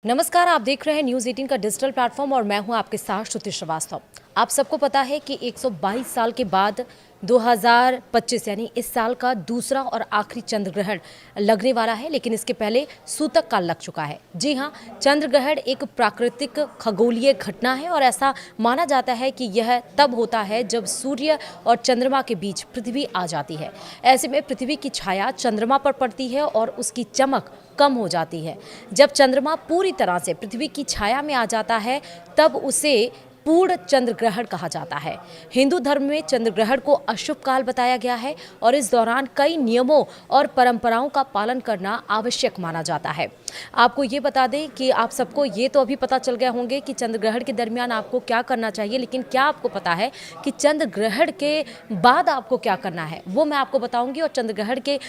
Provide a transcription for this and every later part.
नमस्कार, आप देख रहे हैं न्यूज़ 18 का डिजिटल प्लेटफॉर्म और मैं हूं आपके साथ श्रुति श्रीवास्तव। आप सबको पता है कि 122 साल के बाद 2025 यानी इस साल का दूसरा और आखिरी चंद्र ग्रहण लगने वाला है, लेकिन इसके पहले सूतक काल लग चुका है। जी हां, चंद्र ग्रहण एक प्राकृतिक खगोलीय घटना है और ऐसा माना जाता है कि यह तब होता है जब सूर्य और चंद्रमा के बीच पृथ्वी आ जाती है। ऐसे में पृथ्वी की छाया चंद्रमा पर पड़ती है और उसकी चमक कम हो जाती है। जब चंद्रमा पूरी तरह से पृथ्वी की छाया में आ जाता है तब उसे पूर्ण चंद्र ग्रहण कहा जाता है। हिंदू धर्म में चंद्र ग्रहण को अशुभ काल बताया गया है और इस दौरान कई नियमों और परंपराओं का पालन करना आवश्यक माना जाता है। आपको ये बता दें कि आप सबको ये तो अभी पता चल गया होंगे कि चंद्र ग्रहण के दरमियान आपको क्या करना चाहिए, लेकिन क्या आपको पता है कि चंद्र ग्रहण के बाद आपको क्या करना है, वो मैं आपको बताऊंगी। और चंद्र ग्रहण के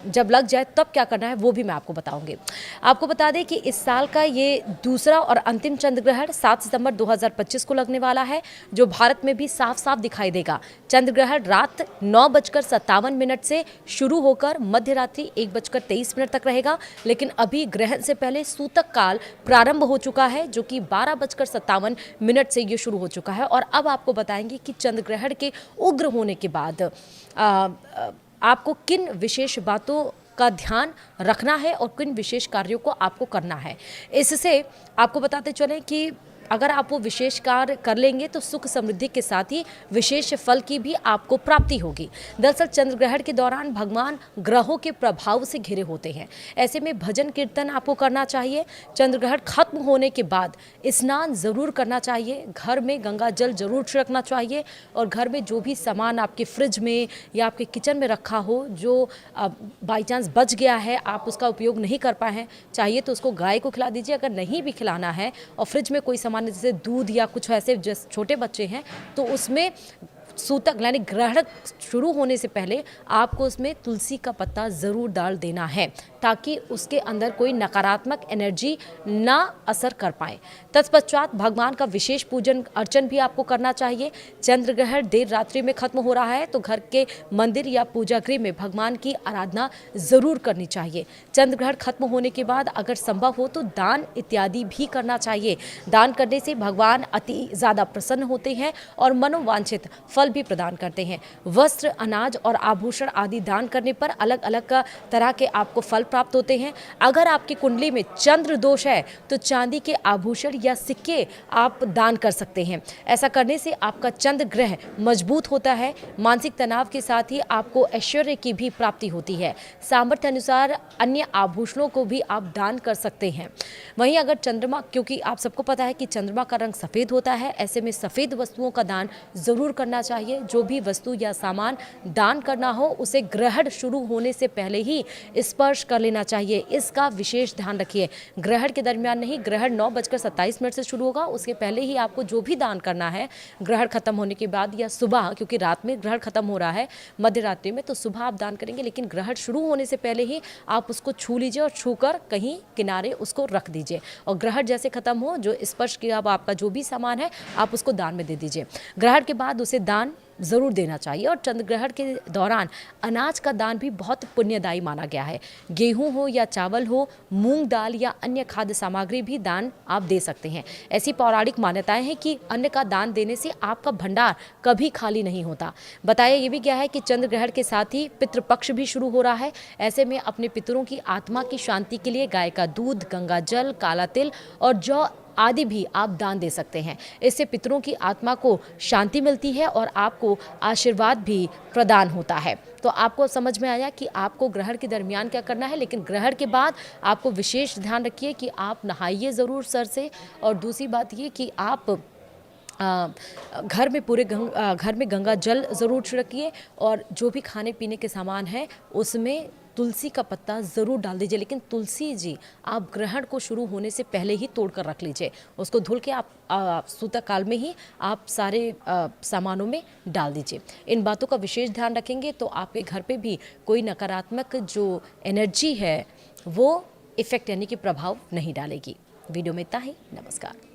जब लग जाए तब क्या करना है वो भी मैं आपको बताऊंगी। आपको बता दें कि इस साल का ये दूसरा और अंतिम चंद्र ग्रहण 7 सितंबर 2025 को लगने वाला है, जो भारत में भी साफ साफ दिखाई देगा। चंद्र ग्रहण रात 9:57 से शुरू होकर मध्य रात्रि 1:23 तक रहेगा, लेकिन अभी ग्रहण से पहले सूतक काल प्रारंभ हो चुका है, जो कि 12:57 से ये शुरू हो चुका है। और अब आपको बताएंगे कि चंद्र ग्रहण के उग्र होने के बाद आपको किन विशेष बातों का ध्यान रखना है और किन विशेष कार्यों को आपको करना है। इससे आपको बताते चलें कि अगर आप वो विशेष कार्य कर लेंगे तो सुख समृद्धि के साथ ही विशेष फल की भी आपको प्राप्ति होगी। दरअसल चंद्र ग्रहण के दौरान भगवान ग्रहों के प्रभाव से घिरे होते हैं। ऐसे में भजन कीर्तन आपको करना चाहिए। चंद्र ग्रहण खत्म होने के बाद स्नान जरूर करना चाहिए। घर में गंगा जल जरूर छिड़कना चाहिए और घर में जो भी सामान आपके फ्रिज में या आपके किचन में रखा हो, जो बाई चांस बच गया है, आप उसका उपयोग नहीं कर पाए हैं, चाहिए तो उसको गाय को खिला दीजिए। अगर नहीं भी खिलाना है और फ्रिज में कोई सामान जैसे दूध या कुछ ऐसे जैसे छोटे बच्चे हैं तो उसमें सूतक यानी ग्रहण शुरू होने से पहले आपको उसमें तुलसी का पत्ता ज़रूर डाल देना है, ताकि उसके अंदर कोई नकारात्मक एनर्जी ना असर कर पाए। तत्पश्चात भगवान का विशेष पूजन अर्चन भी आपको करना चाहिए। चंद्र ग्रहण देर रात्रि में खत्म हो रहा है तो घर के मंदिर या पूजा गृह में भगवान की आराधना ज़रूर करनी चाहिए। चंद्र ग्रहण खत्म होने के बाद अगर संभव हो तो दान इत्यादि भी करना चाहिए। दान करने से भगवान अति ज़्यादा प्रसन्न होते हैं और मनोवांछित फल भी प्रदान करते हैं। वस्त्र, अनाज और आभूषण आदि दान करने पर अलग अलग तरह के आपको फल प्राप्त होते हैं। अगर आपकी कुंडली में चंद्र दोष है तो चांदी के आभूषण या सिक्के आप दान कर सकते हैं। ऐसा करने से आपका चंद्र ग्रह मजबूत होता है। मानसिक तनाव के साथ ही आपको ऐश्वर्य की भी प्राप्ति होती है। सामर्थ्य अनुसार अन्य आभूषणों को भी आप दान कर सकते हैं। वहीं अगर चंद्रमा, क्योंकि आप सबको पता है कि चंद्रमा का रंग सफ़ेद होता है, ऐसे में सफ़ेद वस्तुओं का दान जरूर करना चाहिए। जो भी वस्तु या सामान दान करना हो उसे ग्रहण शुरू होने से पहले ही स्पर्श कर लेना चाहिए। इसका विशेष ध्यान रखिए। ग्रहण के दरमियान नहीं, ग्रहण 9:27 से शुरू होगा, उसके पहले ही आपको जो भी दान करना है ग्रहण खत्म होने के बाद या सुबह, क्योंकि रात में ग्रहण खत्म हो रहा है मध्य रात्रि में, तो सुबह आप दान करेंगे, लेकिन ग्रहण शुरू होने से पहले ही आप उसको छू लीजिए और छूकर कहीं किनारे उसको रख दीजिए। और ग्रहण जैसे खत्म हो, जो स्पर्श किया आपका जो भी सामान है आप उसको दान में दे दीजिए। ग्रहण के बाद उसे दान ज़रूर देना चाहिए। और चंद्र ग्रहण के दौरान अनाज का दान भी बहुत पुण्यदायी माना गया है। गेहूं हो या चावल हो, मूंग दाल या अन्य खाद्य सामग्री भी दान आप दे सकते हैं। ऐसी पौराणिक मान्यताएं हैं कि अन्न का दान देने से आपका भंडार कभी खाली नहीं होता। बताया ये भी गया है कि चंद्र ग्रहण के साथ ही पितृपक्ष भी शुरू हो रहा है। ऐसे में अपने पितरों की आत्मा की शांति के लिए गाय का दूध, गंगा जल, काला तिल और जौ आदि भी आप दान दे सकते हैं। इससे पितरों की आत्मा को शांति मिलती है और आपको आशीर्वाद भी प्रदान होता है। तो आपको समझ में आया कि आपको ग्रहण के दरमियान क्या करना है, लेकिन ग्रहण के बाद आपको विशेष ध्यान रखिए कि आप नहाइए ज़रूर सर से। और दूसरी बात ये कि आप घर में गंगा जल ज़रूर छिड़किए और जो भी खाने पीने के सामान है उसमें तुलसी का पत्ता ज़रूर डाल दीजिए। लेकिन तुलसी जी आप ग्रहण को शुरू होने से पहले ही तोड़ कर रख लीजिए। उसको धुल के आप सूतक काल में ही आप सारे सामानों में डाल दीजिए। इन बातों का विशेष ध्यान रखेंगे तो आपके घर पे भी कोई नकारात्मक जो एनर्जी है वो इफ़ेक्ट यानी कि प्रभाव नहीं डालेगी। वीडियो में इतना ही। नमस्कार।